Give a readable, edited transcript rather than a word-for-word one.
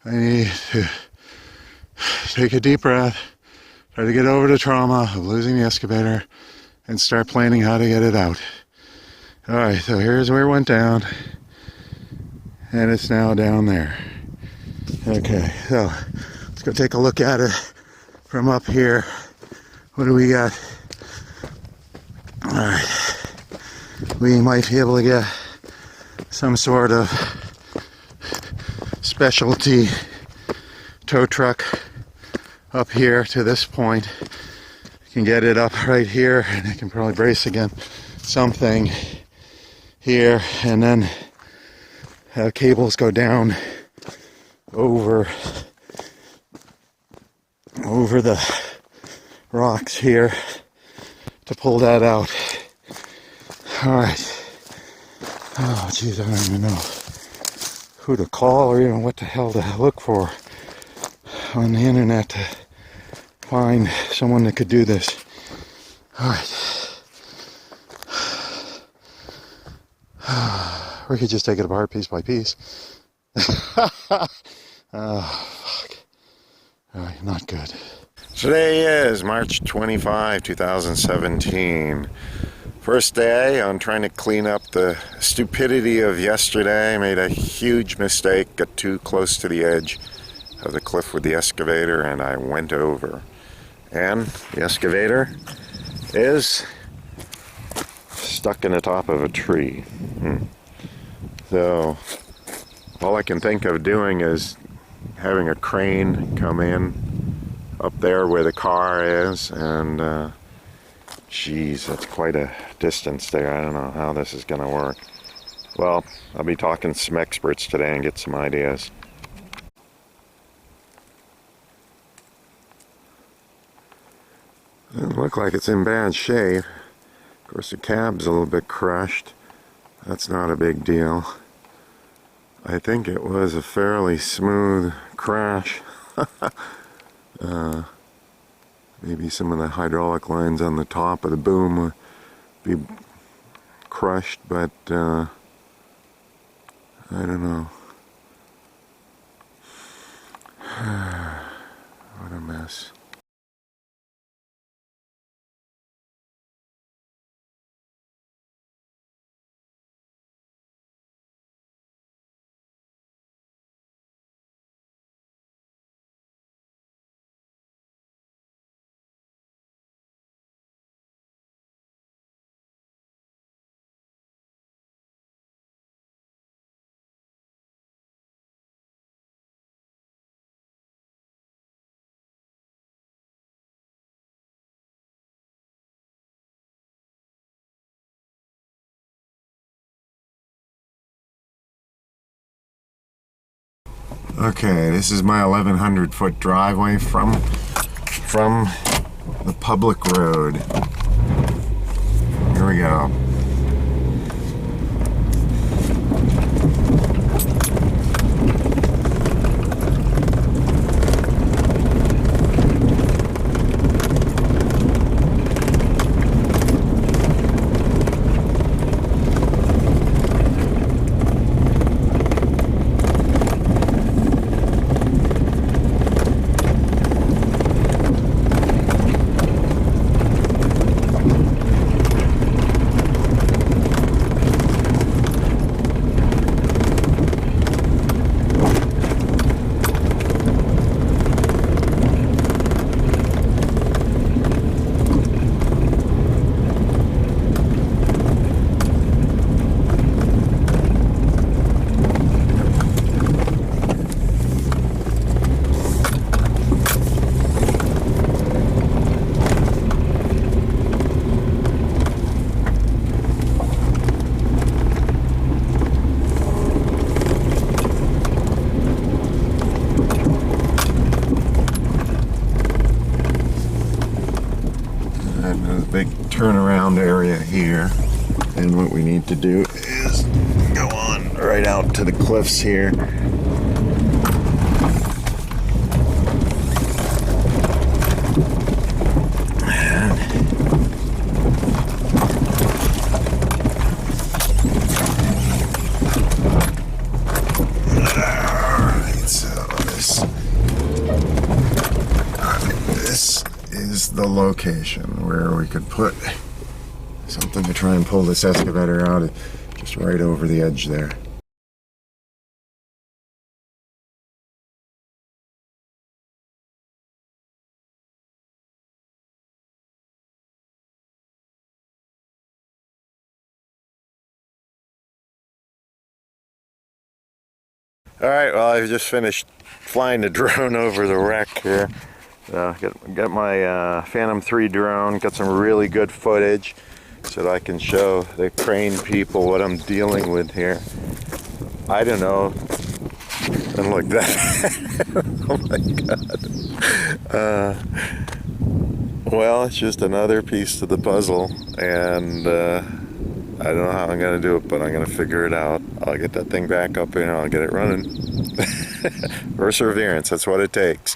I need to take a deep breath, try to get over the trauma of losing the excavator, and start planning how to get it out. Alright, so here's where it went down, and it's now down there. Okay, so let's go take a look at it from up here. What do we got? Alright, we might be able to get some sort of specialty tow truck up here to this point. You can get it up right here, and it can probably brace against something here, and then have cables go down over the rocks here to pull that out. Alright. Oh geez, I don't even know who to call or even what the hell to look for on the internet to find someone that could do this. Alright. We could just take it apart piece by piece. Oh, fuck. Alright, not good. Today is March 25, 2017. First day on trying to clean up the stupidity of yesterday. I made a huge mistake, got too close to the edge of the cliff with the excavator, and I went over. And the excavator is stuck in the top of a tree. So all I can think of doing is having a crane come in up there where the car is, and geez, that's quite a distance there. I don't know how this is going to work. Well, I'll be talking to some experts today and get some ideas. Doesn't look like it's in bad shape. Of course, the cab's a little bit crushed. That's not a big deal. I think it was a fairly smooth crash. Maybe some of the hydraulic lines on the top of the boom would be crushed, but I don't know. What a mess. Okay, this is my 1,100-foot driveway from the public road. Here we go. Big turnaround area here, and what we need to do is go on right out to the cliffs here. Alright, so this ideal location where we could put something to try and pull this excavator out, just right over the edge there. Alright, well, I just finished flying the drone over the wreck here. Got my Phantom 3 drone, got some really good footage so that I can show the crane people what I'm dealing with here. I don't know. And look that. Oh my god. Well, it's just another piece to the puzzle, and I don't know how I'm going to do it, but I'm going to figure it out. I'll get that thing back up and I'll get it running. Perseverance, that's what it takes.